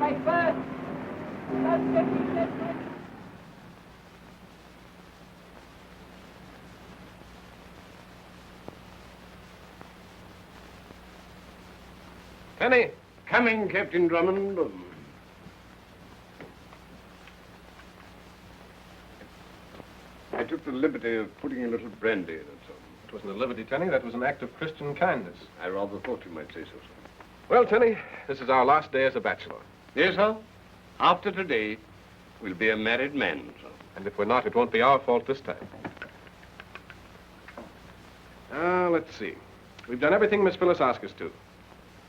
my purse. Don't get me that money. Penny. Coming, Captain Drummond. I took the liberty of putting a little brandy in it, sir. It wasn't a liberty, Tenny. That was an act of Christian kindness. I rather thought you might say so, sir. Well, Tenny, this is our last day as a bachelor. Yes, sir. After today, we'll be a married man, sir. And if we're not, it won't be our fault this time. Let's see. We've done everything Miss Phyllis asked us to.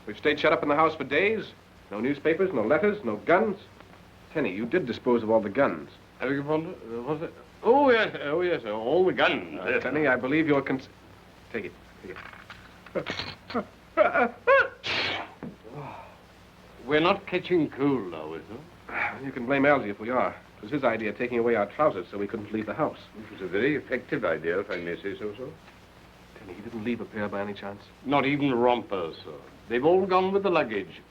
We've stayed shut up in the house for days. No newspapers, no letters, no guns. Tenny, you did dispose of all the guns. I beg your pardon? Was it? Oh, yes, sir. All the guns. Tenny, I believe you're Take it. We're not catching cold, are we, sir? You can blame Algy if we are. It was his idea taking away our trousers so we couldn't leave the house. It was a very effective idea, if I may say so, sir. Tenny, he didn't leave a pair by any chance? Not even rompers, sir. They've all gone with the luggage.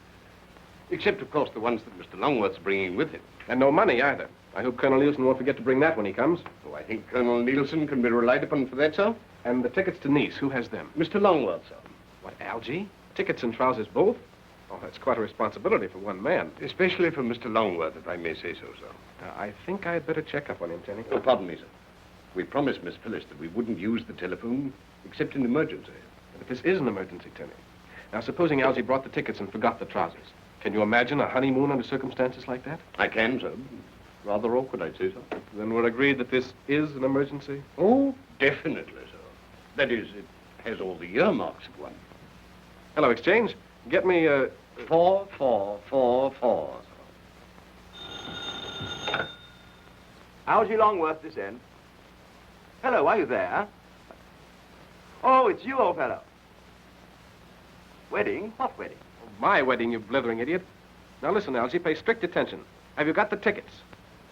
Except, of course, the ones that Mr. Longworth's bringing with him. And no money, either. I hope Colonel Nielsen won't forget to bring that when he comes. Oh, I think Colonel Nielsen can be relied upon for that, sir. And the tickets to Nice, who has them? Mr. Longworth, sir. What, Algy? Tickets and trousers both? Oh, that's quite a responsibility for one man. Especially for Mr. Longworth, if I may say so, sir. I think I'd better check up on him, Tenny. Oh, pardon me, sir. We promised Miss Phyllis that we wouldn't use the telephone except in emergency. But this is an emergency, Tenny. Now, supposing Algy brought the tickets and forgot the trousers. Can you imagine a honeymoon under circumstances like that? I can, sir. Rather awkward, I'd say, sir. Then we're agreed that this is an emergency? Oh, definitely, sir. That is, it has all the earmarks of one. Hello, Exchange. Get me, 4444, sir. Algy Longworth, this end. Hello, are you there? Oh, it's you, old fellow. Wedding? What wedding? My wedding, you blithering idiot. Now listen, Algy, pay strict attention. Have you got the tickets?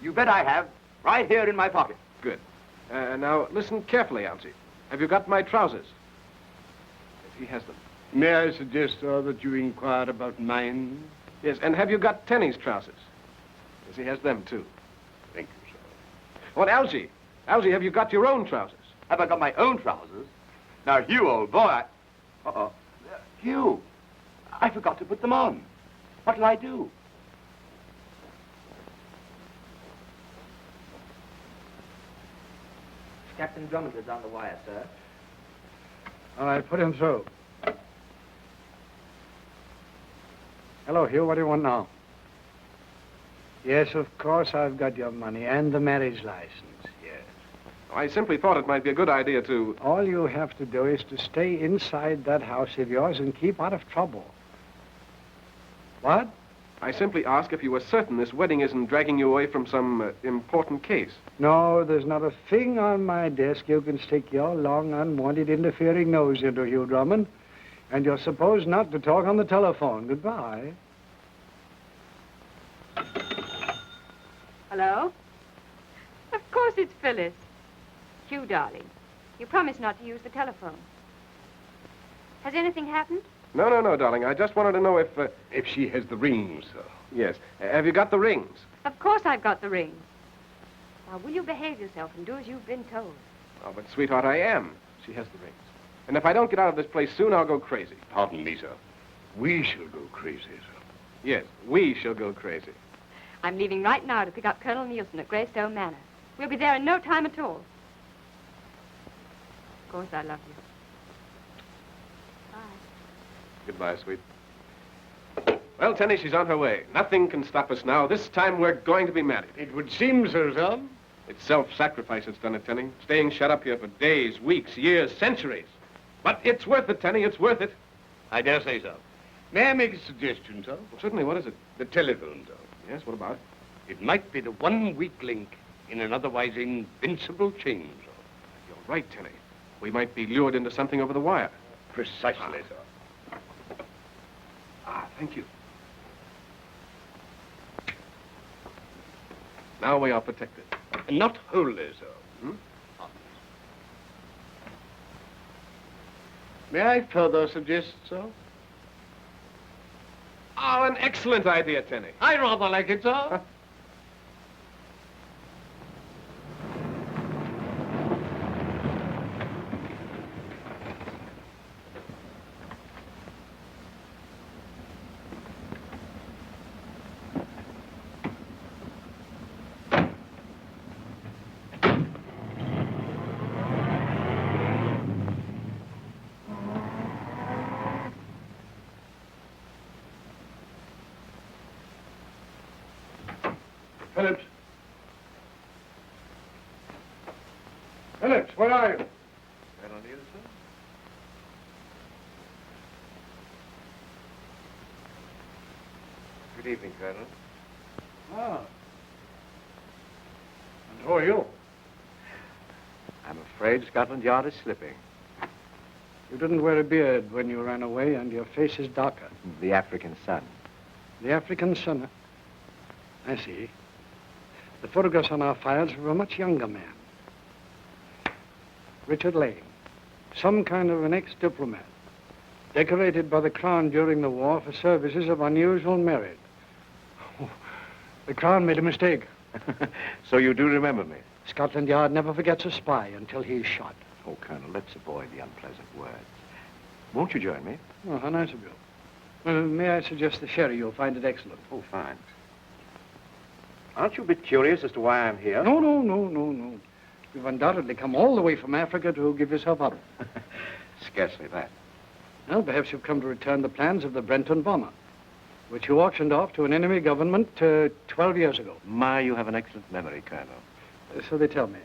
You bet I have. Right here in my pocket. Good. Now listen carefully, Algy. Have you got my trousers? Yes, he has them. May I suggest, sir, that you inquire about mine? Yes, and have you got Tenny's trousers? Yes, he has them, too. Thank you, sir. What, Algy? Algy, have you got your own trousers? Have I got my own trousers? Now, Hugh, old boy, Uh-oh. Hugh, I forgot to put them on. What'll I do? Captain Drummond is on the wire, sir. All right, put him through. Hello, Hugh. What do you want now? Yes, of course, I've got your money and the marriage license, yes. I simply thought it might be a good idea to... All you have to do is to stay inside that house of yours and keep out of trouble. What? I simply ask if you were certain this wedding isn't dragging you away from some important case. No, there's not a thing on my desk you can stick your long, unwanted, interfering nose into, Hugh Drummond. And you're supposed not to talk on the telephone. Goodbye. Hello? Of course it's Phyllis. Hugh, darling, you promised not to use the telephone. Has anything happened? No, darling. I just wanted to know if... If she has the rings, sir. Yes. Have you got the rings? Of course I've got the rings. Now, will you behave yourself and do as you've been told? Oh, but, sweetheart, I am. She has the rings. And if I don't get out of this place soon, I'll go crazy. Pardon me, sir. We shall go crazy, sir. Yes, we shall go crazy. I'm leaving right now to pick up Colonel Nielsen at Greystone Manor. We'll be there in no time at all. Of course I love you. Bye. Goodbye, sweet. Well, Tenny, she's on her way. Nothing can stop us now. This time we're going to be married. It would seem so, sir. It's self-sacrifice that's done it, Tenny. Staying shut up here for days, weeks, years, centuries. But it's worth it, Tenny. It's worth it. I dare say so. May I make a suggestion, sir? Well, certainly. What is it? The telephone, sir. Yes, what about it? It might be the one weak link in an otherwise invincible chain, sir. You're right, Tenny. We might be lured into something over the wire. Precisely, sir. Thank you. Now we are protected. Not wholly, sir. May I further suggest, sir? Oh, an excellent idea, Tenny. I rather like it, sir. Phillips. Phillips, where are you? Colonel Nielsen? Good evening, Colonel. Ah. And who are you? I'm afraid Scotland Yard is slipping. You didn't wear a beard when you ran away, and your face is darker. The African sun. The African son. I see. The photographs on our files are of a much younger man. Richard Lane. Some kind of an ex-diplomat. Decorated by the Crown during the war for services of unusual merit. Oh, the Crown made a mistake. So you do remember me? Scotland Yard never forgets a spy until he's shot. Oh, Colonel, let's avoid the unpleasant words. Won't you join me? Oh, how nice of you. Well, may I suggest the sherry? You'll find it excellent. Oh, fine. Aren't you a bit curious as to why I'm here? No. You've undoubtedly come all the way from Africa to give yourself up. Scarcely that. Well, perhaps you've come to return the plans of the Brenton bomber, which you auctioned off to an enemy government 12 years ago. My, you have an excellent memory, Colonel. So they tell me.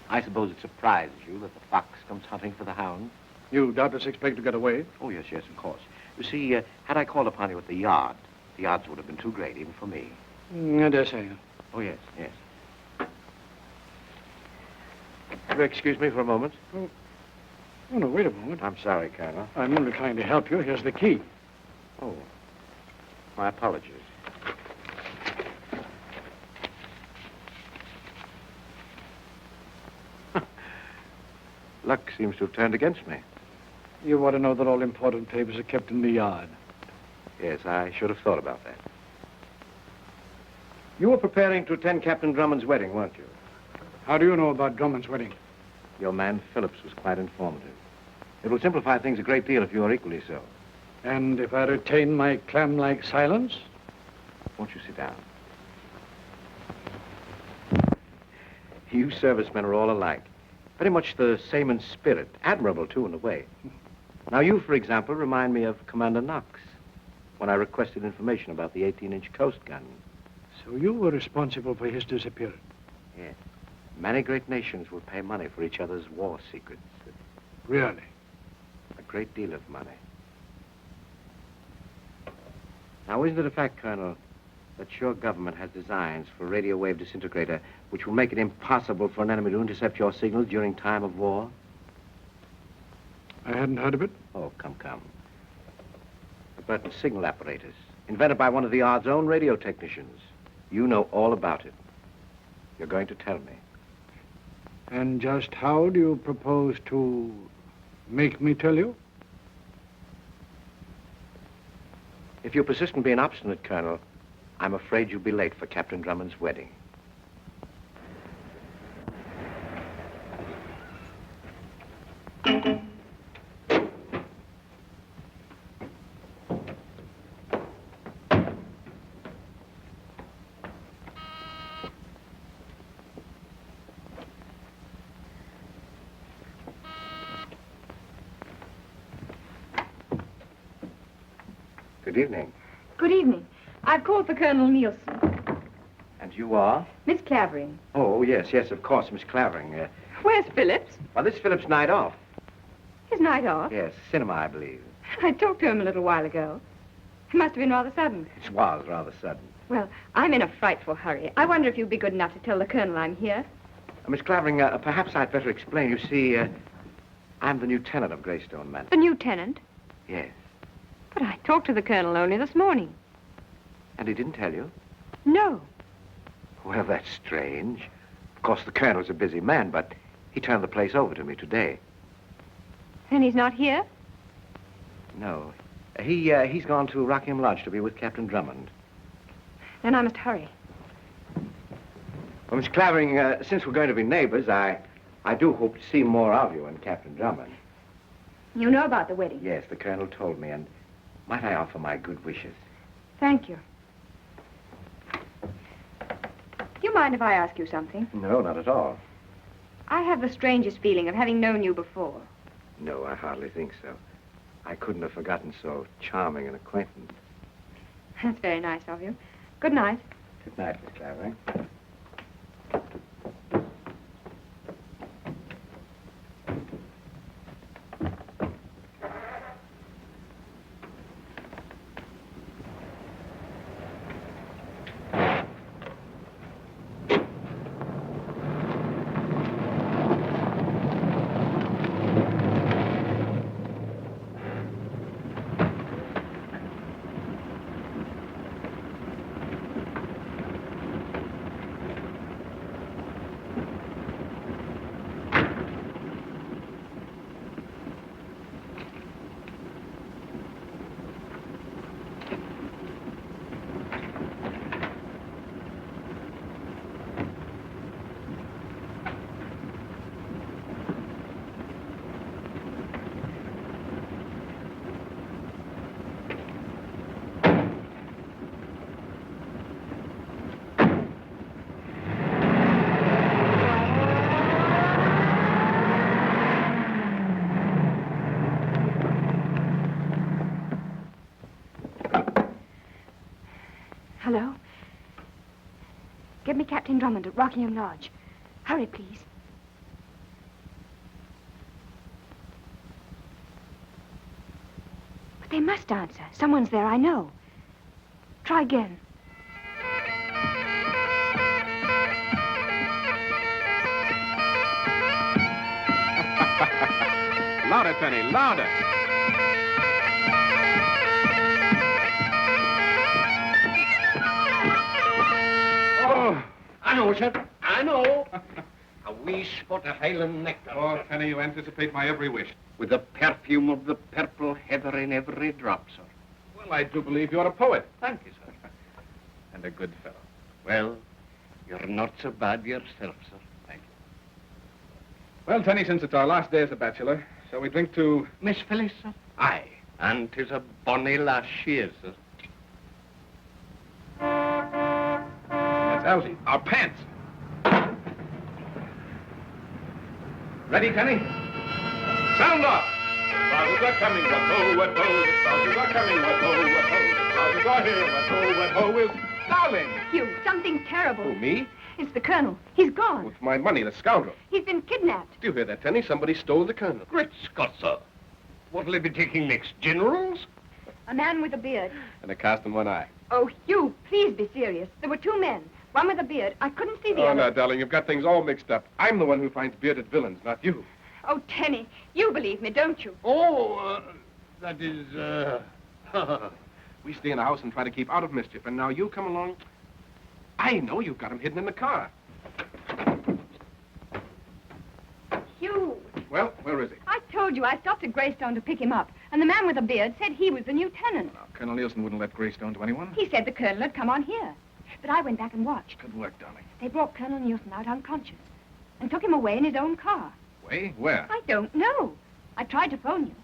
I suppose it surprises you that the fox comes hunting for the hound? You doubtless expect to get away. Oh, yes, of course. You see, had I called upon you at the yard, the odds would have been too great, even for me. I dare say. Oh, yes. Will you excuse me for a moment? Oh, no, wait a moment. I'm sorry, Colonel. I'm only trying to help you. Here's the key. Oh, my apologies. Luck seems to have turned against me. You want to know that all important papers are kept in the yard. Yes, I should have thought about that. You were preparing to attend Captain Drummond's wedding, weren't you? How do you know about Drummond's wedding? Your man, Phillips, was quite informative. It will simplify things a great deal if you are equally so. And if I retain my clam-like silence? Won't you sit down? You servicemen are all alike. Very much the same in spirit. Admirable, too, in a way. Now, you, for example, remind me of Commander Knox, when I requested information about the 18-inch coast gun. So you were responsible for his disappearance? Yes. Many great nations will pay money for each other's war secrets. Really? A great deal of money. Now, isn't it a fact, Colonel, that your government has designs for a radio wave disintegrator which will make it impossible for an enemy to intercept your signals during time of war? I hadn't heard of it. Oh, come. The Burton signal apparatus, invented by one of the Yard's own radio technicians. You know all about it. You're going to tell me. And just how do you propose to make me tell you? If you persist in being obstinate, Colonel, I'm afraid you'll be late for Captain Drummond's wedding. Good evening. Good evening. I've called for Colonel Nielsen. And you are? Miss Clavering. Oh, yes, of course, Miss Clavering. Where's Phillips? Well, this is Philip's night off. His night off? Yes, cinema, I believe. I talked to him a little while ago. It must have been rather sudden. It was rather sudden. Well, I'm in a frightful hurry. I wonder if you'd be good enough to tell the Colonel I'm here. Miss Clavering, perhaps I'd better explain. You see, I'm the new tenant of Greystone Manor. The new tenant? Yes. But I talked to the Colonel only this morning. And he didn't tell you? No. Well, that's strange. Of course, the Colonel's a busy man, but he turned the place over to me today. And he's not here? No, He's gone to Rockingham Lodge to be with Captain Drummond. Then I must hurry. Well, Miss Clavering, since we're going to be neighbors, I do hope to see more of you and Captain Drummond. You know about the wedding? Yes, the Colonel told me, and might I offer my good wishes? Thank you. Do you mind if I ask you something? No, not at all. I have the strangest feeling of having known you before. No, I hardly think so. I couldn't have forgotten so charming an acquaintance. That's very nice of you. Good night. Good night, Miss Clavering. Hello? Get me Captain Drummond at Rockingham Lodge. Hurry, please. But they must answer. Someone's there, I know. Try again. Louder, Penny, louder. Oh, I know, sir. I know. A wee spot of Highland nectar. Oh, Penny, you anticipate my every wish. With the perfume of the purple heather in every drop, sir. Well, I do believe you're a poet. Thank you, sir. And a good fellow. Well, you're not so bad yourself, sir. Thank you. Well, Penny, since it's our last day as a bachelor, shall we drink to... Miss Phyllis, sir? Aye. And 'tis a bonny lass she is, sir. That's Elsie. Our pants. Ready, Penny? Sound off! Trousers are coming, what-ho, what-ho. The trousers are coming, what-ho, what-ho. The trousers are here, what-ho, what-ho. Is Darling! Hugh, something terrible. Who, me? It's the Colonel. He's gone. With my money, the scoundrel. He's been kidnapped. Do you hear that, Penny? Somebody stole the Colonel. Great Scott, sir. What'll he be taking next? Generals? A man with a beard. And a cast in one eye. Oh, Hugh, please be serious. There were two men. One with a beard. I couldn't see the Oh, other. no, darling, you've got things all mixed up. I'm the one who finds bearded villains, not you. Oh, Tenny, you believe me, don't you? Oh, that is, We stay in the house and try to keep out of mischief, and now you come along. I know you've got him hidden in the car. Hugh, Well, where is he? I told you I stopped at Greystone to pick him up, and the man with the beard said he was the new tenant. Now, Colonel Nielsen wouldn't let Greystone to anyone. He said the Colonel had come on here. But I went back and watched. Good work, darling. They brought Colonel Nielsen out unconscious and took him away in his own car. Way? Where? I don't know. I tried to phone you.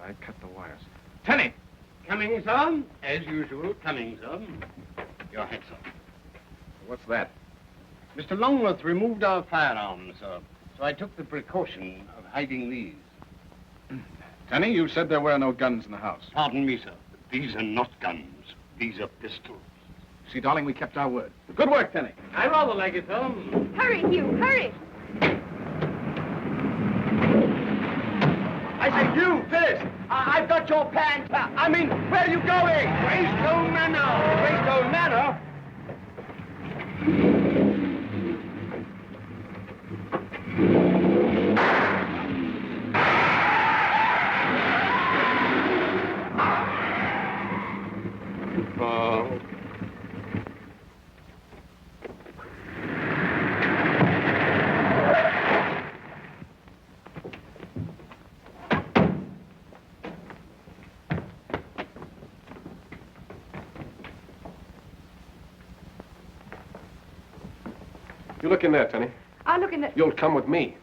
I cut the wires. Tenny! coming, sir. As usual, coming, sir. Your hat, sir. What's that? Mr. Longworth removed our firearms, sir. So I took the precaution of hiding these. Tenny, you said there were no guns in the house. Pardon me, sir. These are not guns. These are pistols. See, darling, we kept our word. Good work, Tenny. I rather like it, sir. Hurry, Hugh, hurry. I say, you, Phyllis, I've got your pants. I mean, where are you going? Greystone Manor. Greystone Manor? Oh. look in there, Tenny. I'll look in the... You'll come with me.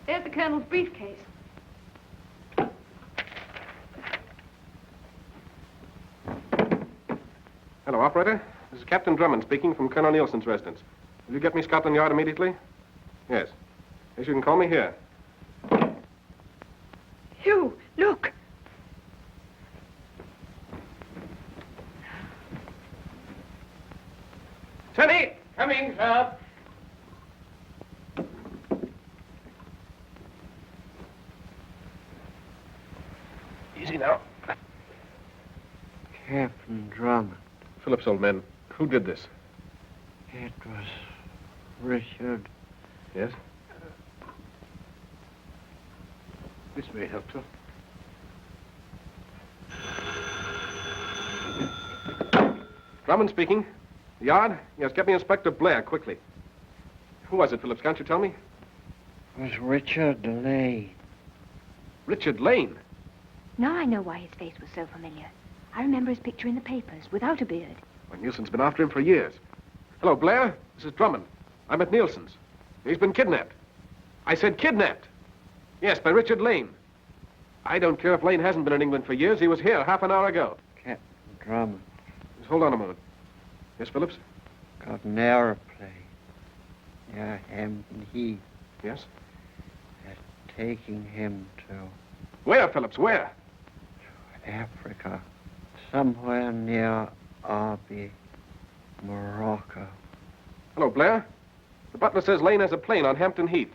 There's the Colonel's briefcase. Hello, operator. This is Captain Drummond speaking from Colonel Nielsen's residence. Will you get me Scotland Yard immediately? Yes. Yes, you can call me here. Hugh, look. Tenny! Coming, sir. Easy now. Captain Drummond. Phillips, old man, who did this? It was Richard. Yes? This may help, sir. Drummond speaking. The Yard? Yes, get me Inspector Blair, quickly. Who was it, Phillips? Can't you tell me? It was Richard Lane. Richard Lane. Now I know why his face was so familiar. I remember his picture in the papers, without a beard. Well, Nielsen's been after him for years. Hello, Blair. This is Drummond. I'm at Nielsen's. He's been kidnapped. I said kidnapped. Yes, by Richard Lane. I don't care if Lane hasn't been in England for years. He was here half an hour ago. Captain Drummond Just hold on a moment. Yes, Phillips? got an airplane near Hampton Heath. Yes? They're taking him to Where, Phillips? Where? Africa, somewhere near Arby, Morocco. Hello, Blair. The butler says Lane has a plane on Hampton Heath.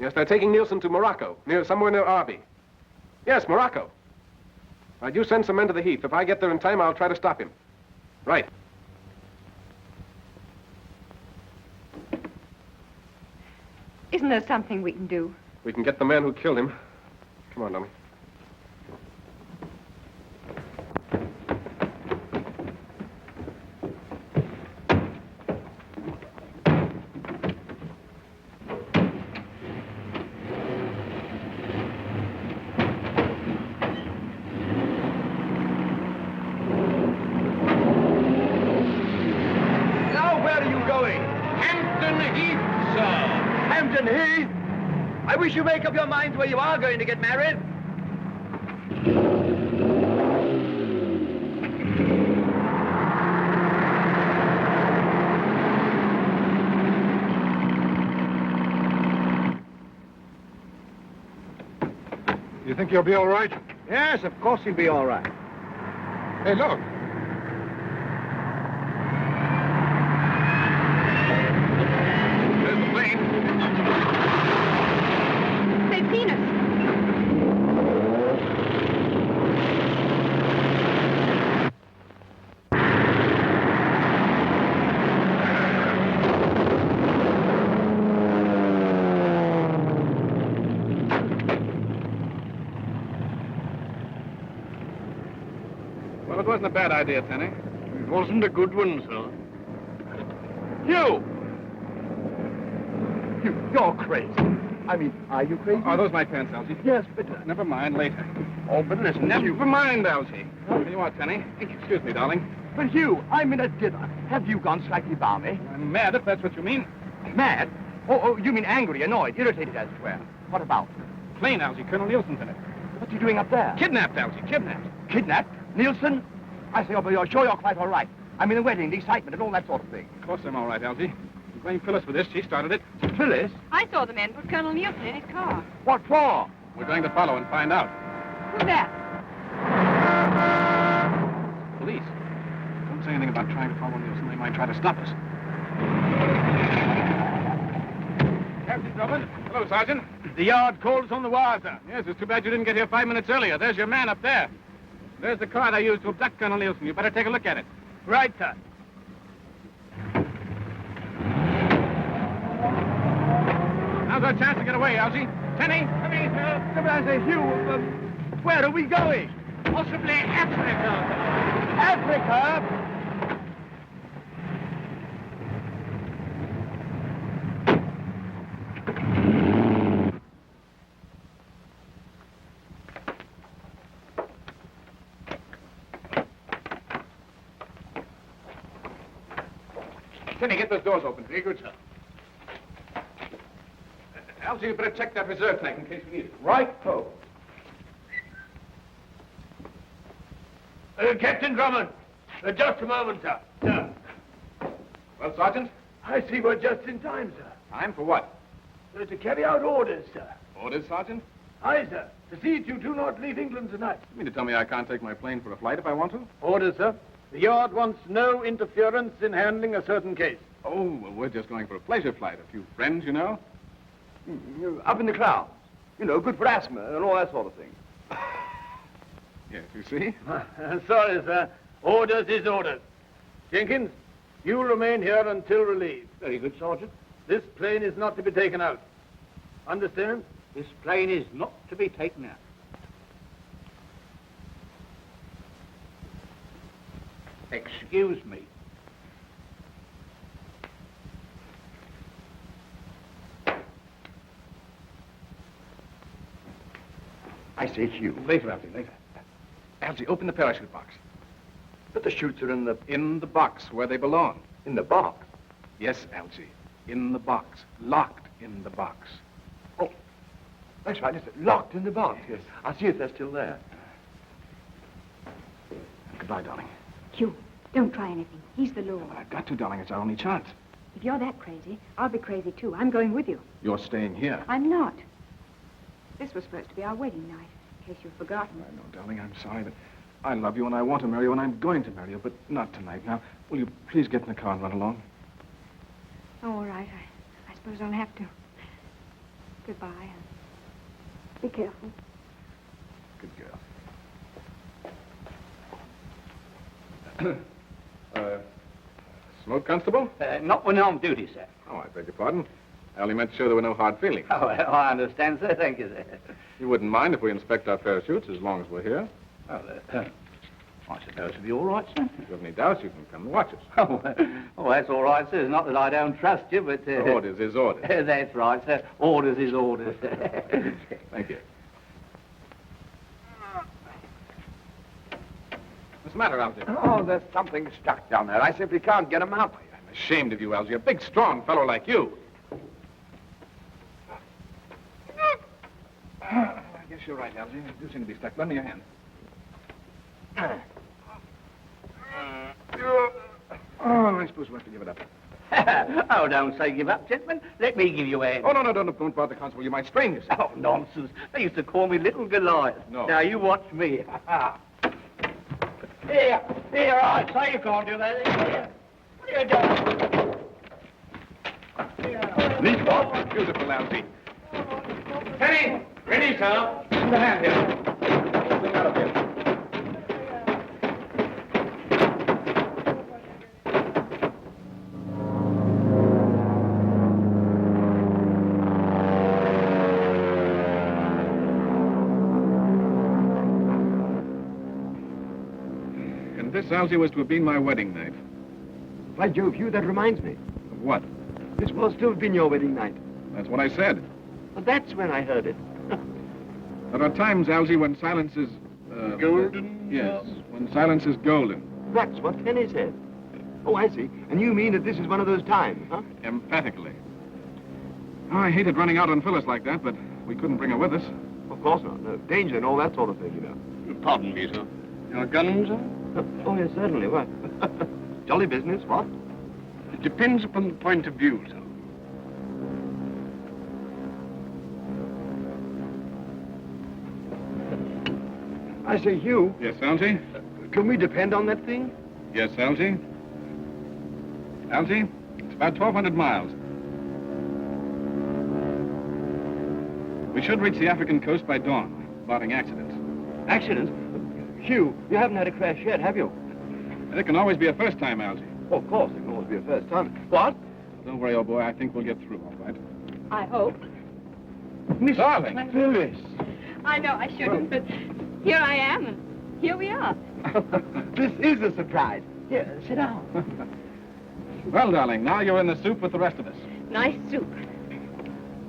Yes, they're taking Nielsen to Morocco, somewhere near Arby. Yes, Morocco. Right, you send some men to the Heath. If I get there in time, I'll try to stop him. Right. Isn't there something we can do? We can get the man who killed him. Come on, dummy. Now, where are you going? Hampton Heath, sir. Hampton Heath? I wish you make up your minds where you are going to get married. You think you'll be all right? Yes, of course he'll be all right. Hey, look. There's the plane. They've seen us. Well, it wasn't a bad idea, Tenny. It wasn't a good one, sir. You! You're crazy. I mean, are you crazy? Are those my pants, Elsie? Yes, but... Never mind, later. Oh, but listen, Never Hugh. mind, Elsie. Tell you what, Tenny. Excuse me, darling. But Hugh, I'm in a dinner. Have you gone slightly balmy? I'm mad, if that's what you mean. Mad? Oh, you mean angry, annoyed, irritated, as it were. What about? Plane, Elsie. Colonel Nielsen's in it. What's he doing up there? Kidnapped, Elsie. Kidnapped. Kidnapped? Nielsen? I say, but you're sure you're quite all right. I mean, the wedding, the excitement, and all that sort of thing. Of course I'm all right, Elsie. You blame Phyllis for this. She started it. Phyllis? I saw the men put Colonel Nielsen in his car. What for? We're going to follow and find out. Who's that? Police. Don't say anything about trying to follow Nielsen. They might try to stop us. Captain Drummond. Hello, Sergeant. The yard called us on the wire, sir. Yes, it's too bad you didn't get here 5 minutes earlier. There's your man up there. There's the car they used to abduct Colonel Nielsen. You better take a look at it. Right, sir. Now's our chance to get away, Elsie. Tenny, come here, sir. But I say, Hugh, where are we going? Possibly Africa. Africa? Kenny, get those doors open. Very good, sir. Algy, you better check that reserve tank in case we need it. Right, ho. Captain Drummond, just a moment, sir. Sir, Well, Sergeant? I see we're just in time, sir. Time for what? To carry out orders, sir. Orders, Sergeant? Aye, sir. To see that you do not leave England tonight. You mean to tell me I can't take my plane for a flight if I want to? Orders, sir. The yard wants no interference in handling a certain case. Oh, well, we're just going for a pleasure flight. A few friends, you know. Up in the clouds. You know, good for asthma and all that sort of thing. Yes, you see? Sorry, sir. Orders is orders. Jenkins, you remain here until relieved. Very good, Sergeant. This plane is not to be taken out. Understand? This plane is not to be taken out. Excuse me. I say, Hugh. Later, Algy, later. Algy, open the parachute box. But the chutes are in the box, where they belong. in the box. Yes, Algy, in the box. Locked in the box. Oh, that's right. It's locked in the box. Yes. I'll see if they're still there. Goodbye, darling. Hugh, don't try anything. He's the law. I've got to, darling. It's our only chance. If you're that crazy, I'll be crazy too. I'm going with you. You're staying here. I'm not. This was supposed to be our wedding night, in case you've forgotten. I know, darling. I'm sorry, but I love you and I want to marry you and I'm going to marry you, but not tonight. Now, will you please get in the car and run along? Oh, all right. I suppose I'll have to. Goodbye. And be careful. Good girl. Smoke, Constable? Not when on duty, sir. Oh, I beg your pardon. I only meant to show there were no hard feelings. Oh, well, I understand, sir. Thank you, sir. You wouldn't mind if we inspect our parachutes as long as we're here? Well, I suppose it'll be all right, sir. If you have any doubts, you can come and watch us. Oh, that's all right, sir. It's not that I don't trust you, but... Orders is orders. That's right, sir. Orders is orders. Thank you. What's the matter, Algy? Oh, there's something stuck down there. I simply can't get them out. I'm ashamed of you, Algy. A big, strong fellow like you. I guess you're right, Algy. You do seem to be stuck. Lend me your hand. Oh, I suppose we'll have to give it up. Oh, don't say give up, gentlemen. Let me give you a hand. Oh, no, don't bother, Constable. You might strain yourself. Oh, nonsense. They used to call me Little Goliath. No. Now, you watch me. Here, I say you can't do that. Here. What are you doing? Leap off. Beautiful, Algy. Penny! Ready, sir. Give the hand here. Bring that up here. And this, Algy, was to have been my wedding night. By Jove, Hugh, that reminds me. Of what? This will still have been your wedding night. That's what I said. Well, that's when I heard it. There are times, Algy, when silence is... Golden? Yes, when silence is golden. That's what Kenny said. Oh, I see. And you mean that this is one of those times, huh? Emphatically. Oh, I hated running out on Phyllis like that, but we couldn't bring her with us. Of course not. No. Danger and all that sort of thing, you know. Pardon me, sir. Your gun, sir? Oh, yes, certainly. What? Jolly business, what? It depends upon the point of view, sir. I say, Hugh, Yes, Algy? can we depend on that thing? Yes, Algy? Algy, it's about 1,200 miles. We should reach the African coast by dawn, barring accidents. Accidents? Hugh, you haven't had a crash yet, have you? There can always be a first time, Algy. Oh, of course, it can always be a first time. What? Don't worry, old boy. I think we'll get through, all right. I hope. Miss Darling. Phyllis. I know I shouldn't, but here I am, and here we are. This is a surprise. Here, sit down. Well, darling, now you're in the soup with the rest of us. Nice soup.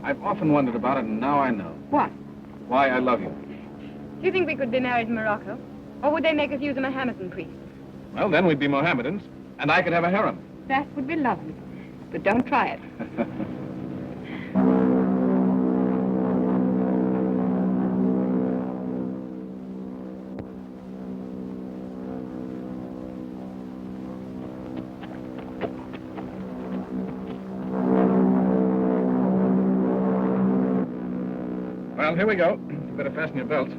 I've often wondered about it, and now I know. What? Why I love you. Do you think we could be married in Morocco? Or would they make us use a Mohammedan priest? Well, then we'd be Mohammedans, and I could have a harem. That would be lovely. But don't try it. Well, here we go. You better fasten your belts.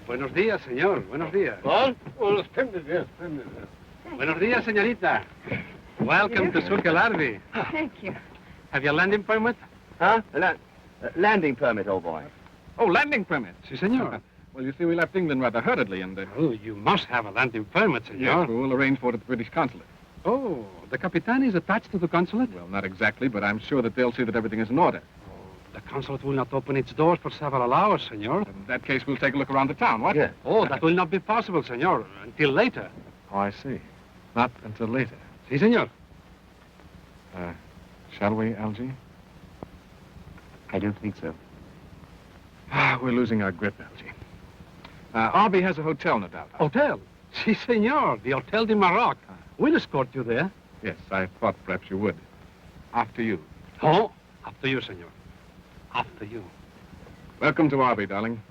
Buenos días, señor. Buenos días. Well, splendid, yes, splendid. Buenos días, señorita. Welcome to Suc El Arbi. Thank you. Have your landing permit? Huh? Landing permit, old boy. Oh, landing permit. Si, senor. Well, you see, we left England rather hurriedly, and... Oh, you must have a landing permit, senor. yes, we'll arrange for it at the British consulate. Oh, the Capitan is attached to the consulate? Well, not exactly, but I'm sure that they'll see that everything is in order. The consulate will not open its doors for several hours, senor. In that case, we'll take a look around the town, what? Yeah. Oh, that will not be possible, senor, until later. Oh, I see. Not until later. Si, senor. Shall we, Algy? I don't think so. We're losing our grip, Algy. Arby has a hotel, no doubt. Hotel? Si, senor. The Hotel de Maroc. We'll escort you there. Yes, I thought perhaps you would. After you. Oh, after you, senor. After you. Welcome to Arby, darling.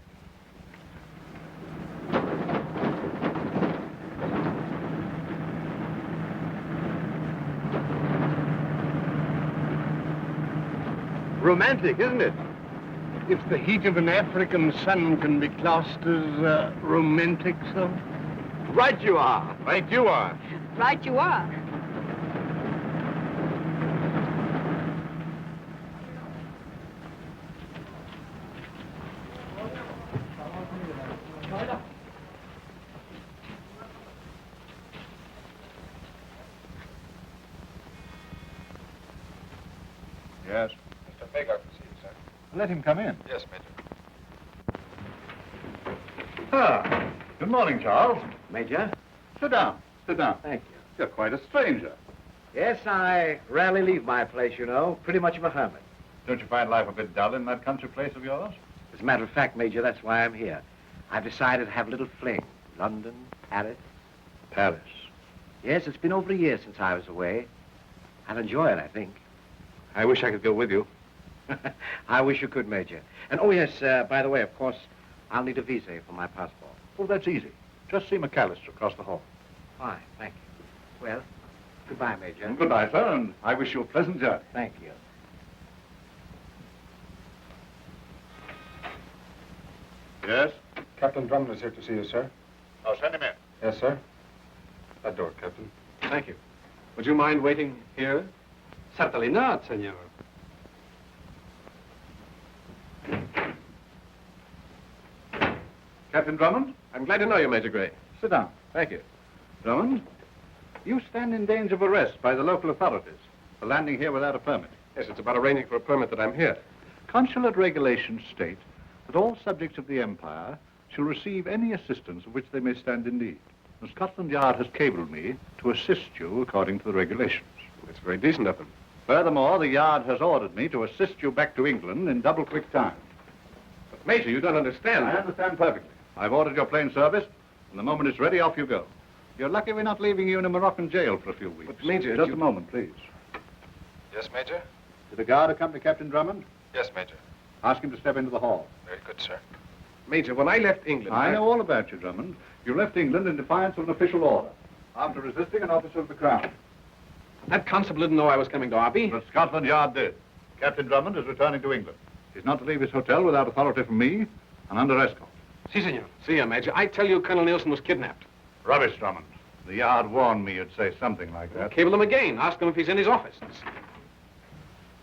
Romantic, isn't it? If the heat of an African sun can be classed as romantic, so. Right you are. Right you are. Right you are. Yes. Mr. Baker, to see you, sir. Let him come in. Yes, Major. Ah, good morning, Charles. Major? Sit down. Sit down. Thank you. You're quite a stranger. Yes, I rarely leave my place, you know. Pretty much of a hermit. Don't you find life a bit dull in that country place of yours? As a matter of fact, Major, that's why I'm here. I've decided to have a little fling. London, Paris. Paris. Yes, it's been over a year since I was away. I'll enjoy it, I think. I wish I could go with you. I wish you could, Major. And, oh, yes, by the way, of course, I'll need a visa for my passport. Oh, that's easy. Just see McAllister across the hall. Fine, thank you. Well, goodbye, Major. And goodbye, sir, and I wish you a pleasant journey. Thank you. Yes? Captain Drummond is here to see you, sir. I'll send him in. Yes, sir. That door, Captain. Thank you. Would you mind waiting here? Certainly not, senor. Captain Drummond, I'm glad to know you, Major Gray. sit down. Thank you. Drummond, you stand in danger of arrest by the local authorities for landing here without a permit. Yes, it's about arranging for a permit that I'm here. Consulate regulations state that all subjects of the Empire shall receive any assistance of which they may stand in need. The Scotland Yard has cabled me to assist you according to the regulations. It's very decent of them. Furthermore, the Yard has ordered me to assist you back to England in double quick time. But, Major, you don't understand. I understand perfectly. I've ordered your plane service, and the moment it's ready, off you go. You're lucky we're not leaving you in a Moroccan jail for a few weeks. But, Major, Just you- a moment, please. Yes, Major? Did the guard accompany Captain Drummond? Yes, Major. Ask him to step into the hall. Very good, sir. Major, when I left England... I know all about you, Drummond. You left England in defiance of an official order, after resisting an officer of the Crown. That constable didn't know I was coming to Arby. The Scotland Yard did. Captain Drummond is returning to England. He's not to leave his hotel without authority from me and under escort. Si, senor. See you, Major. I tell you, Colonel Nielsen was kidnapped. Rubbish, Drummond. The Yard warned me you'd say something like that. Cable him again. Ask him if he's in his office.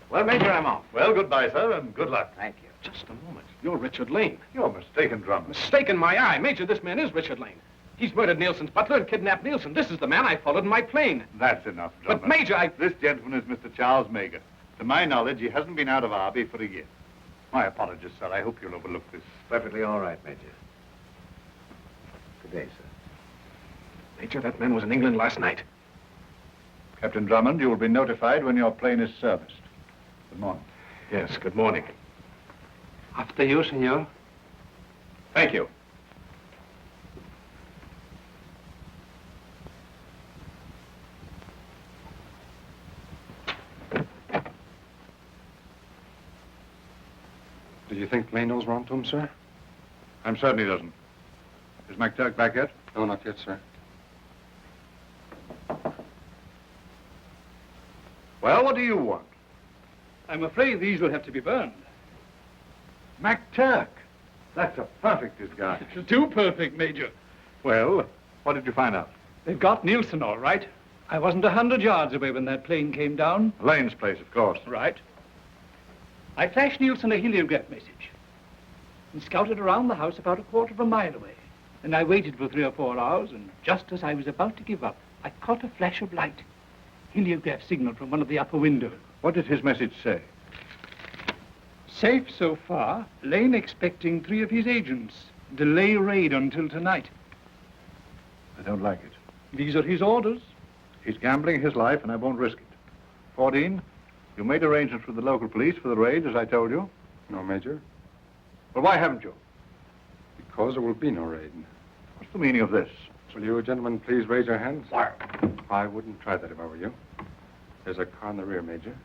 Well, Major, I'm off. Well, goodbye, sir, and good luck. Thank you. Just a moment. You're Richard Lane. You're mistaken, Drummond. Mistake in my eye. Major, this man is Richard Lane. He's murdered Nielsen's butler and kidnapped Nielsen. This is the man I followed in my plane. That's enough, Drummond. But, Major, This gentleman is Mr. Charles Mager. To my knowledge, he hasn't been out of Arby for a year. My apologies, sir. I hope you'll overlook this. Perfectly all right, Major. Good day, sir. Major, that man was in England last night. Captain Drummond, you will be notified when your plane is serviced. Good morning. Yes, good morning. After you, senor. Thank you. Do you think May knows we're on to him, sir? I'm certain he doesn't. Is McTurk back yet? No, not yet, sir. Well, what do you want? I'm afraid these will have to be burned. McTurk. That's a perfect disguise. It's too perfect, Major. Well, what did you find out? They've got Nielsen all right. I wasn't 100 yards away when that plane came down. Lane's place, of course. Right. I flashed Nielsen a heliograph message and scouted around the house about a quarter of a mile away. And I waited for 3 or 4 hours, and just as I was about to give up, I caught a flash of light. Heliograph signal from one of the upper windows. What did his message say? Safe so far. Lane expecting 3 of his agents. Delay raid until tonight. I don't like it. These are his orders. He's gambling his life, and I won't risk it. 14, you made arrangements with the local police for the raid, as I told you. No, Major. Well, why haven't you? Because there will be no raid. What's the meaning of this? Will you gentlemen please raise your hands? Why? I wouldn't try that if I were you. There's a car in the rear, Major.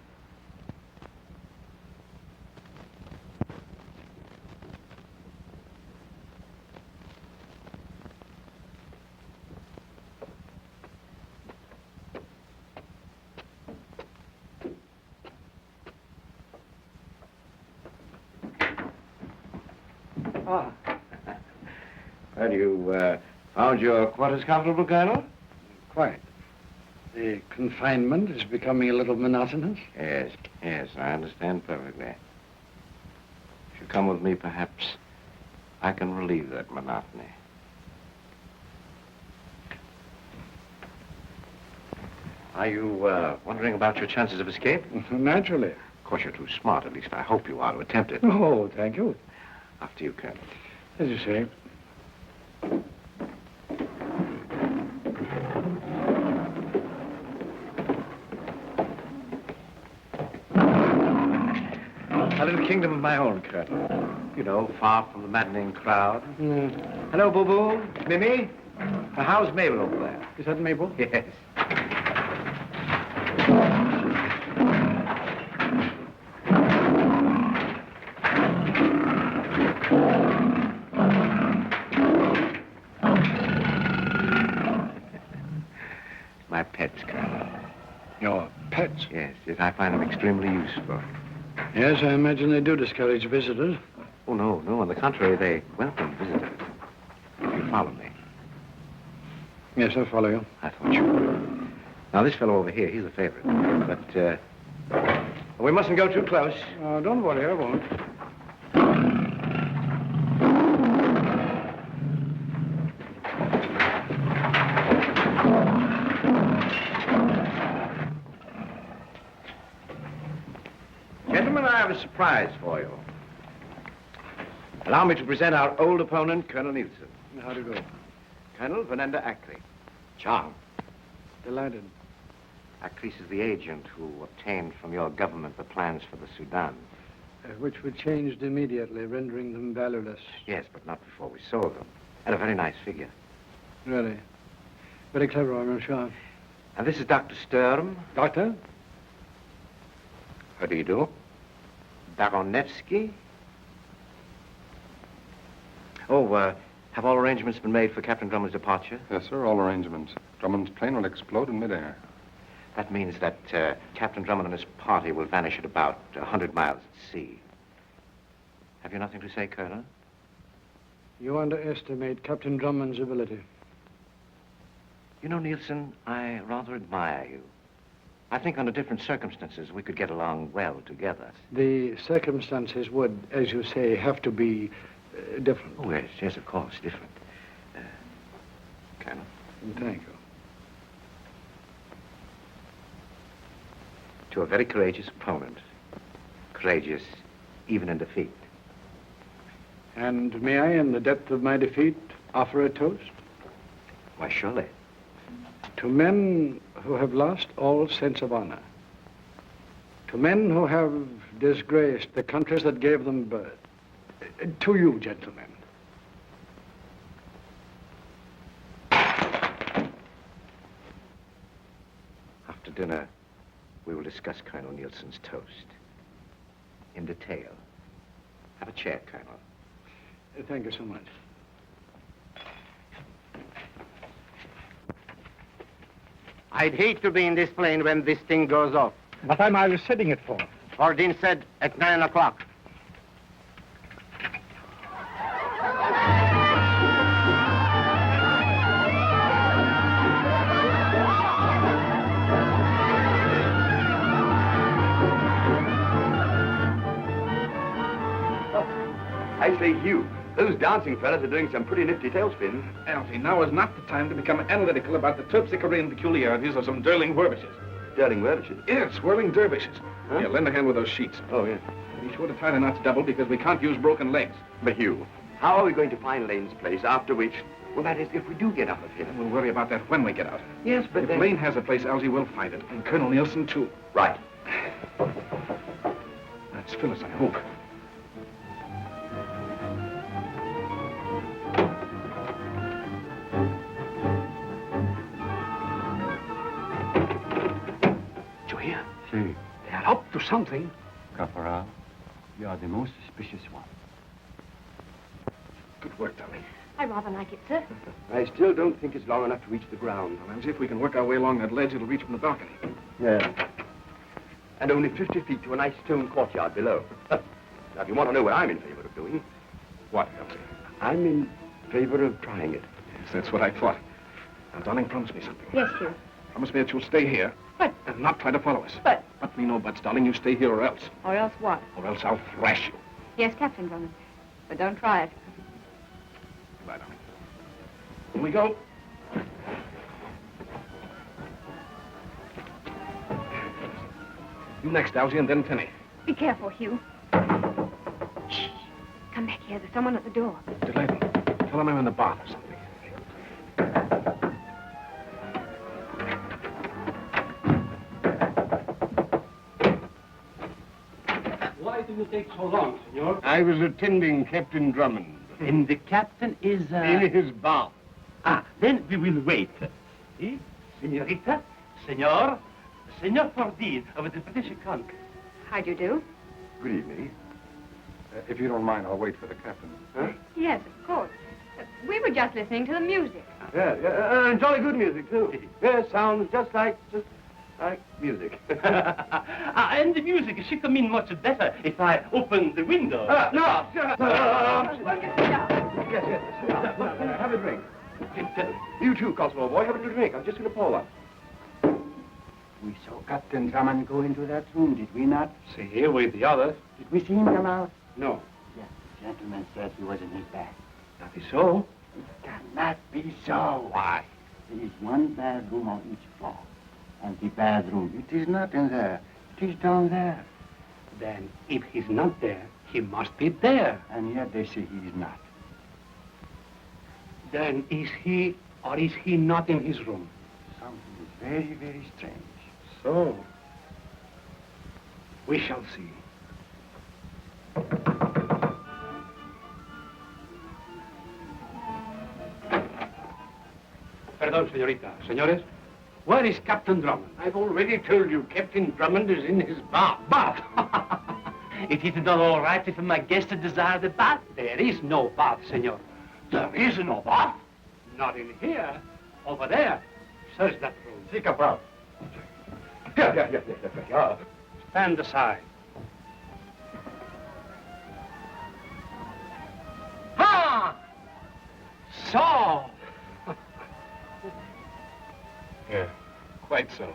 Ah. Well, you found your quarters comfortable, Colonel? Quite. The confinement is becoming a little monotonous. Yes, yes, I understand perfectly. If you come with me, perhaps I can relieve that monotony. Are you wondering about your chances of escape? Naturally. Of course, you're too smart. At least I hope you are to attempt it. Oh, thank you. After you, Colonel. As you say. A little kingdom of my own, Colonel. You know, far from the maddening crowd. Mm. Hello, Boo-Boo. Mimi? How's Mabel over there? Is that Mabel? Yes. My pets, Colonel. Your pets? Yes, yes, I find them extremely useful. Yes, I imagine they do discourage visitors. Oh, no, no. On the contrary, they welcome visitors. If you follow me. Yes, I'll follow you. I thought you would. Now, this fellow over here, he's a favorite. But, we mustn't go too close. Oh, don't worry, I won't. Gentlemen, I have a surprise for you. Allow me to present our old opponent, Colonel Nielsen. How do you go? Colonel Venenda Ackley. John. Delighted. Ackley is the agent who obtained from your government the plans for the Sudan. Which were changed immediately, rendering them valueless. Yes, but not before we sold them. At a very nice figure. Really? Very clever, I'm sure. And this is Dr. Sturm. Doctor? How do you do? Baronevsky. Oh, have all arrangements been made for Captain Drummond's departure? Yes, sir, all arrangements. Drummond's plane will explode in midair. That means that Captain Drummond and his party will vanish at about 100 miles at sea. Have you nothing to say, Colonel? You underestimate Captain Drummond's ability. You know, Nielsen, I rather admire you. I think under different circumstances we could get along well together. The circumstances would, as you say, have to be different. Oh, yes, yes, of course, different. Colonel. Thank you. To a very courageous opponent. Courageous even in defeat. And may I, in the depth of my defeat, offer a toast? Why, surely. To men who have lost all sense of honor. To men who have disgraced the countries that gave them birth. To you, gentlemen. After dinner, we will discuss Colonel Nielsen's toast. In detail. Have a chair, Colonel. Thank you so much. I'd hate to be in this plane when this thing goes off. What time I was setting it for? Ordine said at 9 o'clock. I say, Hugh, those dancing fellas are doing some pretty nifty tailspins. Alfie, now is not the time to become analytical about the terpsichorean peculiarities of some Derling dervishes. Derling dervishes? Yes, whirling dervishes. Huh? Here, lend a hand with those sheets. Oh, yeah. Be sure to tie the knots double because we can't use broken legs. But, Hugh, how are we going to find Lane's place after which... Well, that is, if we do get out of here. We'll worry about that when we get out. Yes, but if then... Lane has a place, Algy will find it. And Colonel Nielsen, too. Right. That's Phyllis, I hope. They are up to something. Caporal, you are the most suspicious one. Good work, Dolly. I rather like it, sir. I still don't think it's long enough to reach the ground. Well, Algy, if we can work our way along that ledge, it'll reach from the balcony. Yeah. And only 50 feet to a nice stone courtyard below. Now, if you want to know what I'm in favor of doing, What, Algy? I'm in favor of trying it. Yes, that's what I thought. Now, darling, promise me something. Yes, Hugh. Promise me that you'll stay here. But, And not try to follow us. but, But me no buts, darling. You stay here or else. or else what? Or else I'll thrash you. Yes, Captain Drummond. But don't try it. Goodbye, darling. Here we go. You next, Algy, and then Penny. Be careful, Hugh. Shh. Come back here. There's someone at the door. Delighted. Tell him I'm in the bath or something. Why do you take so long, senor? I was attending Captain Drummond And the captain is, in his bath. then we will wait. Eh? Senorita, senor, Senor Fordine of the British Conk. How do you do? Good evening. If you don't mind, I'll wait for the captain. Huh? Yes, of course. We were just listening to the music. Yeah, and jolly good music, too. Yeah, sounds just like music. And the music should come in much better if I open the window. No! Yes, Yes. Have a drink. You too, Constable boy. Have a drink. I'm just going to pour one. We saw Captain Drummond go into that room, did we not? See, here with the others. Did we see him come out? No. Yes, the gentleman said he was in his bag. That is so. It cannot be so. Why? There is one bedroom on each floor. And the bedroom, it is not in there. It is down there. Then, if he's not there, he must be there. And yet they say he is not. Then is he or is he not in his room? Something is very, very strange. So, we shall see. Perdón, señorita. Señores, where is Captain Drummond? I've already told you Captain Drummond is in his bath. Bath! It is not all right if my guest desire the bath. There is no bath, senor. There is no bath. Not in here. Over there. Search that room. Si, Capral. Yeah. Stand aside. Ha! So! Yeah, quite so.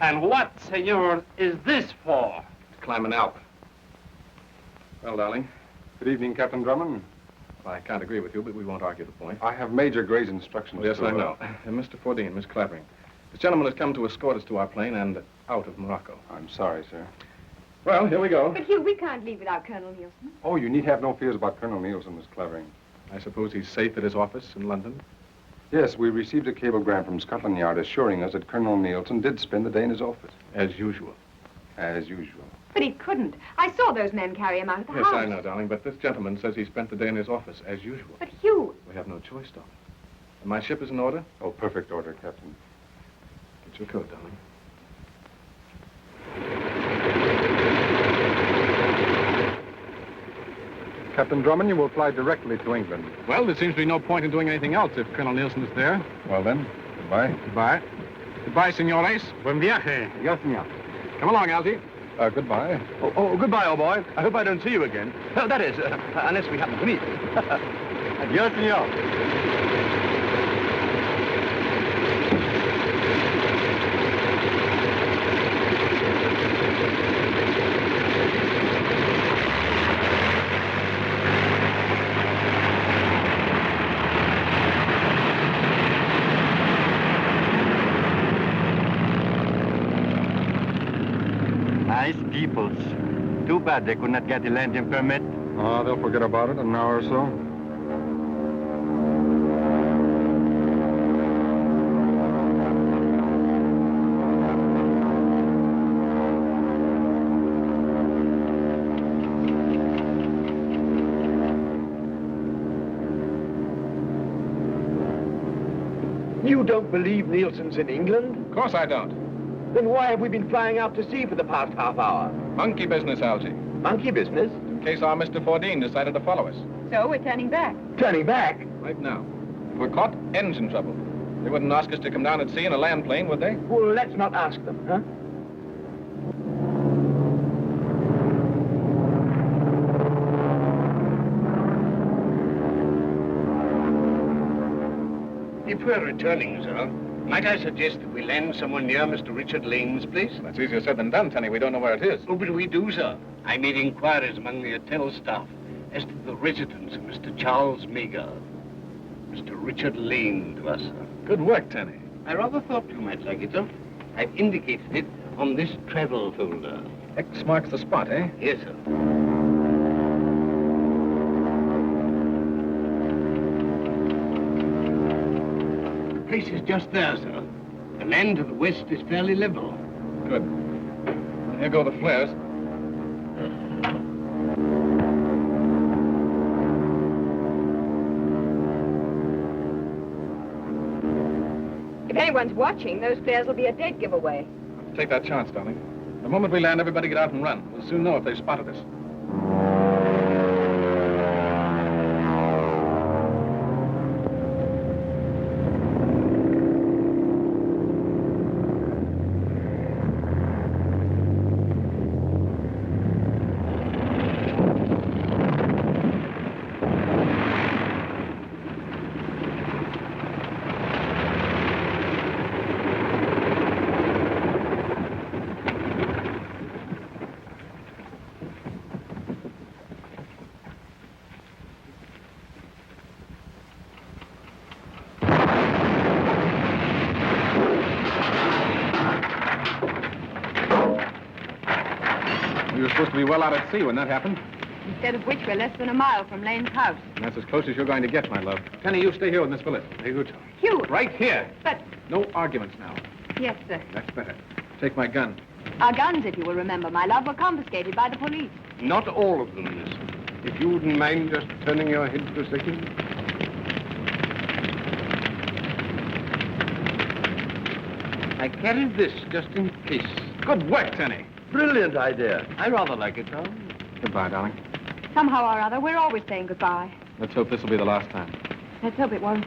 And what, senor, is this for? Climb an Alp. Well, darling. Good evening, Captain Drummond. I can't agree with you, but we won't argue the point. I have Major Gray's instructions. Yes, to, I know. Mr. Fordine, Miss Clavering, This gentleman has come to escort us to our plane and out of Morocco. I'm sorry, sir. Well, here we go. But, Hugh, we can't leave without Colonel Nielsen. Oh, you need have no fears about Colonel Nielsen, Miss Clavering. I suppose he's safe at his office in London? Yes, we received a cablegram from Scotland Yard assuring us that Colonel Nielsen did spend the day in his office. As usual. As usual. But he couldn't. I saw those men carry him out of the Yes, house. I know, darling, but this gentleman says he spent the day in his office, as usual. But, Hugh... We have no choice, darling. And my ship is in order? Oh, perfect order, Captain. Get your coat, darling. Captain Drummond, you will fly directly to England. Well, there seems to be no point in doing anything else if Colonel Nielsen is there. Well, then, goodbye. Goodbye. Goodbye, senores. Buen viaje. Yes, senor. Come along, Algy. Goodbye. Oh, goodbye, old boy. I hope I don't see you again. Oh, that is, unless we happen to meet. Adios, senor. Nice peoples. Too bad they could not get the landing permit. Oh, they'll forget about it in an hour or so. You don't believe Nielsen's in England? Of course I don't. Then why have we been flying out to sea for the past half hour? Monkey business, Algy. Monkey business? In case our Mr. Fordine decided to follow us. So we're turning back. Turning back? Right now. If we're caught, engine trouble. They wouldn't ask us to come down at sea in a land plane, would they? Well, let's not ask them, huh? If we're returning, sir, might I suggest that we land somewhere near Mr. Richard Lane's place? That's easier said than done, Tenny. We don't know where it is. Oh, but we do, sir. I made inquiries among the hotel staff as to the residence of Mr. Charles Meagher. Mr. Richard Lane to us, sir. Good work, Tenny. I rather thought you might like it, sir. I've indicated it on this travel folder. X marks the spot, eh? Yes, sir. The place is just there, sir. The land to the west is fairly level. Good. Here go the flares. If anyone's watching, those flares will be a dead giveaway. Take that chance, darling. The moment we land, everybody get out and run. We'll soon know if they've spotted us. We were supposed to be well out at sea when that happened. Instead of which, we're less than a mile from Lane's house. And that's as close as you're going to get, my love. Tenny, you stay here with Miss Phyllis. Very good. Hugh! Right here. But... No arguments now. Yes, sir. That's better. Take my gun. Our guns, if you will remember, my love, were confiscated by the police. Not all of them, miss. If you wouldn't mind just turning your head for a second. I carried this just in case. Good work, Tenny. Brilliant idea. I rather like it, Tom. Goodbye, darling. Somehow or other, we're always saying goodbye. Let's hope this will be the last time. Let's hope it won't.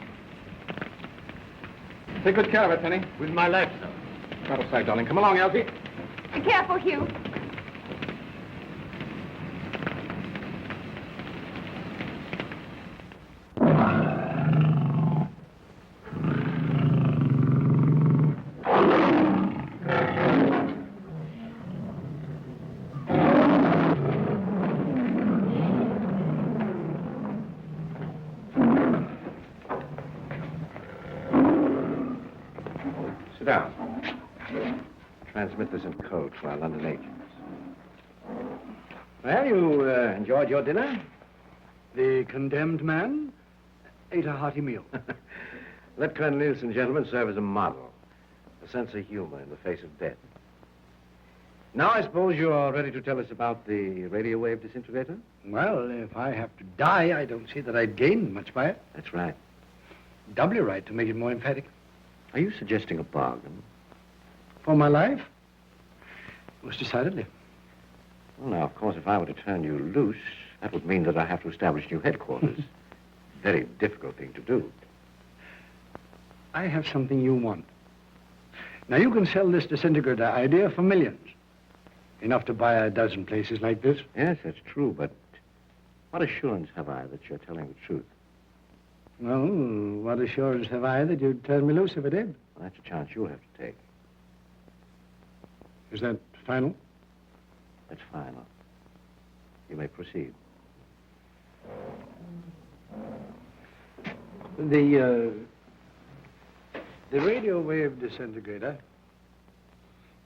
Take good care of it, Tenny. With my life, sir. Out of sight, darling. Come along, Elsie. Be careful, Hugh. Sit down. Transmit this in code for our London agents. Well, you enjoyed your dinner? The condemned man ate a hearty meal. Let Colonel Nielsen, gentlemen, serve as a model. A sense of humor in the face of death. Now, I suppose you are ready to tell us about the radio wave disintegrator? Well, if I have to die, I don't see that I'd gain much by it. That's right. Doubly right to make it more emphatic. Are you suggesting a bargain? For my life? Most decidedly. Well, now, of course, if I were to turn you loose, that would mean that I have to establish new headquarters. Very difficult thing to do. I have something you want. Now, you can sell this disintegrator idea for millions. Enough to buy a dozen places like this. Yes, that's true, but what assurance have I that you're telling the truth? Well, what assurance have I that you'd turn me loose if I did? Well, that's a chance you'll have to take. Is that final? That's final. You may proceed. The radio wave disintegrator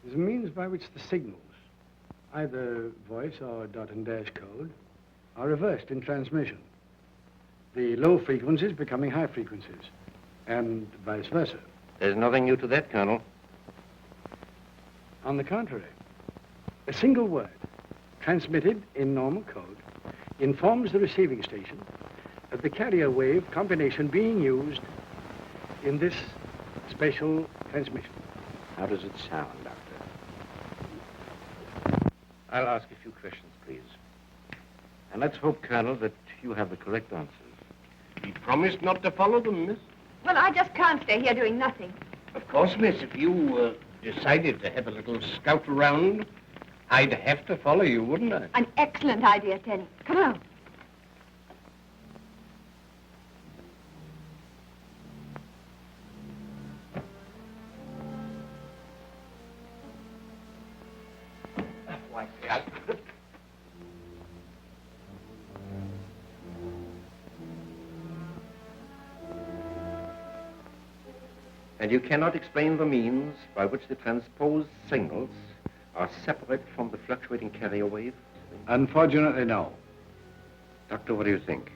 is a means by which the signals, either voice or dot and dash code, are reversed in transmission. The low frequencies becoming high frequencies, and vice versa. There's nothing new to that, Colonel. On the contrary, a single word transmitted in normal code informs the receiving station of the carrier wave combination being used in this special transmission. How does it sound, Doctor? I'll ask a few questions, please. And let's hope, Colonel, that you have the correct answers. He promised not to follow them, miss. Well, I just can't stay here doing nothing. Of course, miss, if you decided to have a little scout around, I'd have to follow you, wouldn't I? An excellent idea, Tenny. Come on. Why, And you cannot explain the means by which the transposed signals are separated from the fluctuating carrier wave? Unfortunately, no. Doctor, what do you think?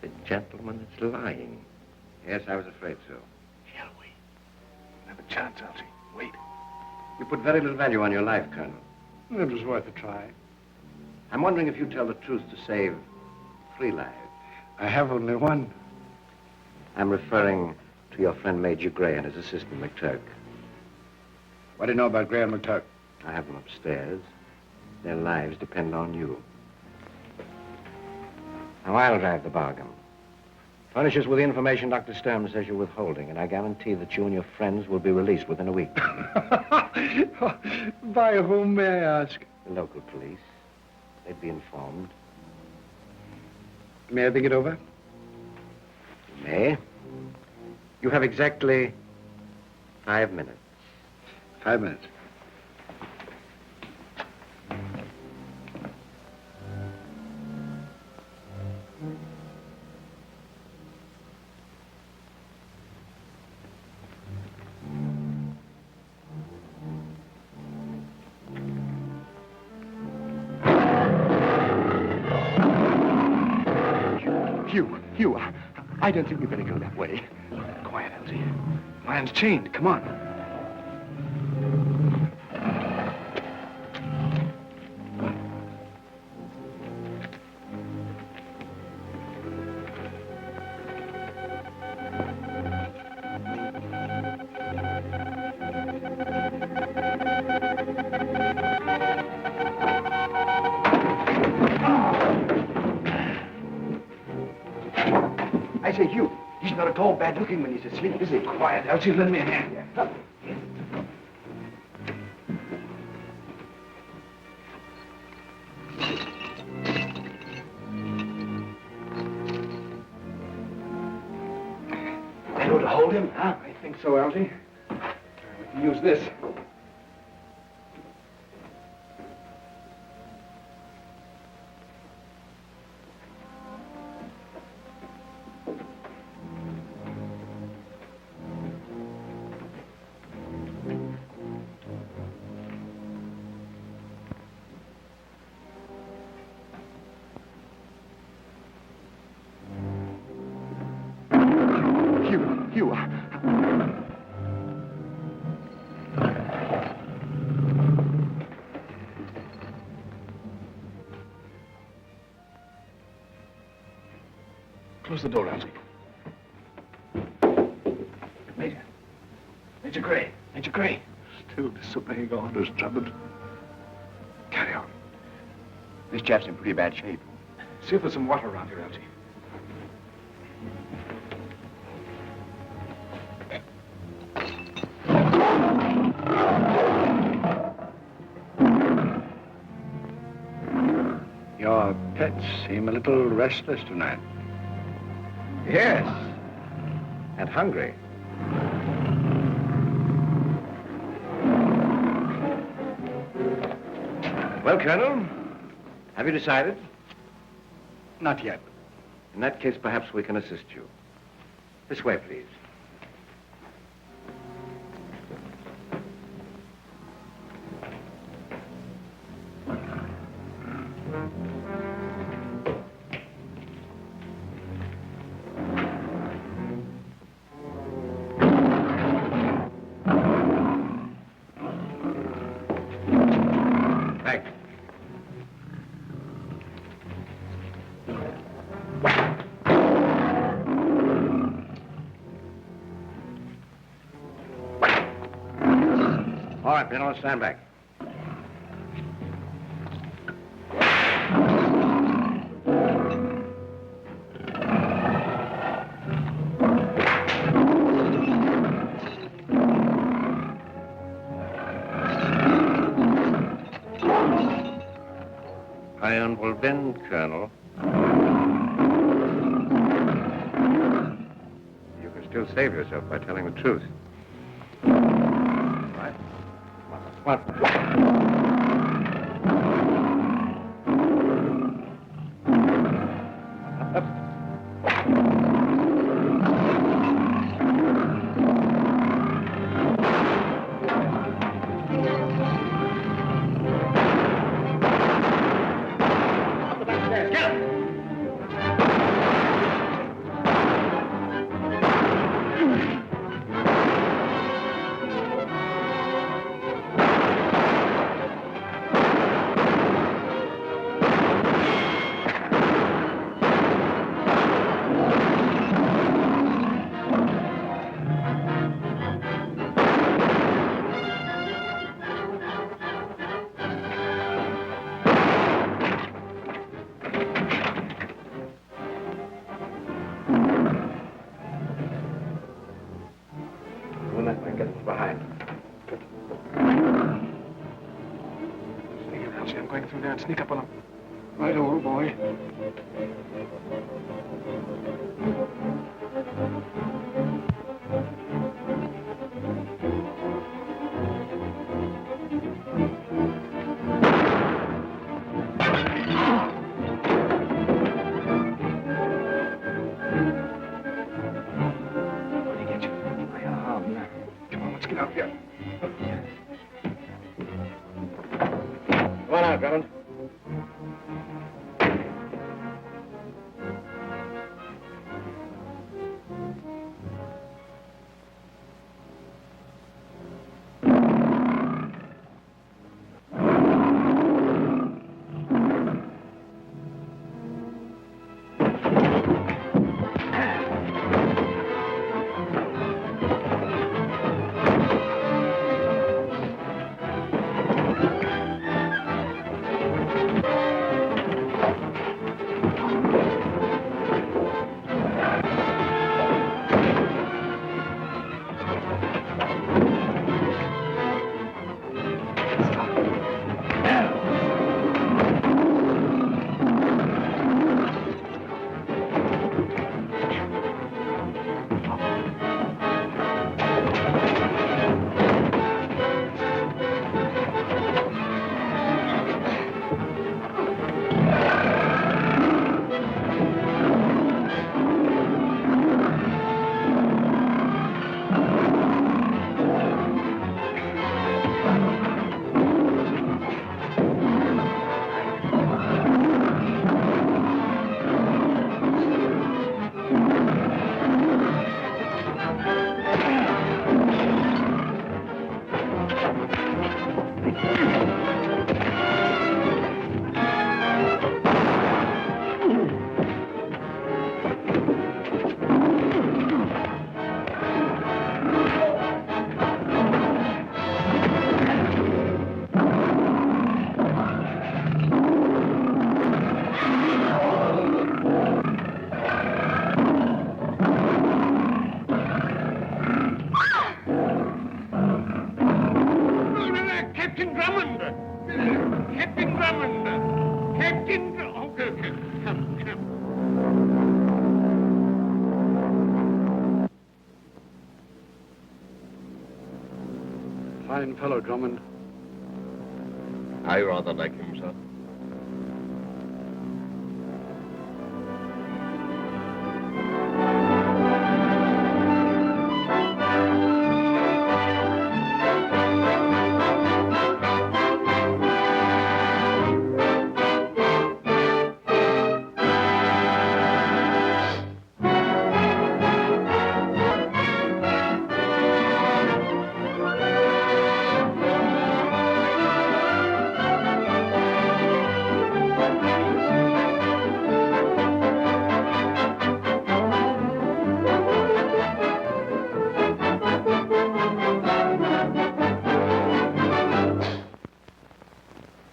The gentleman is lying. Yes, I was afraid so. Shall we? Have a chance, Elsie. Wait. You put very little value on your life, Colonel. It was worth a try. I'm wondering if you tell the truth to save 3 lives. I have only one. I'm referring to your friend Major Gray and his assistant, McTurk. What do you know about Gray and McTurk? I have them upstairs. Their lives depend on you. Now, I'll drive the bargain. Furnish us with the information Dr. Sturm says you're withholding, and I guarantee that you and your friends will be released within a week. By whom, may I ask? The local police. They'd be informed. May I think it over? You may. You have exactly 5 minutes. 5 minutes. Hugh, I don't think we better go that way. Quiet, Elsie. Man's chained. Come on. I say, Hugh, he's not at all bad looking when he's asleep, is he? Quiet, Elsie. Lend me a hand here. Able to hold him, huh? I think so, Elsie. We can use this. Close the door, Ramsey. Major. Major Gray. Major Gray. Still disobeying orders, Drummond. Carry on. This chap's in pretty bad shape. See if there's some water around here, Ramsey. Your pets seem a little restless tonight. Yes. And hungry. Well, Colonel, have you decided? Not yet. In that case, perhaps we can assist you. This way, please. Thanks. All right, men, let's stand back. Iron will bend, Colonel. You can still save yourself by telling the truth. Right? What? I'm going through there and sneak up on him. Right, old boy. Where'd he get you? My arm. Come on, let's get out here. Come on out, Drummond. Drummond! Captain Drummond! Captain... Okay. Come. Fine fellow, Drummond. I rather like him, sir.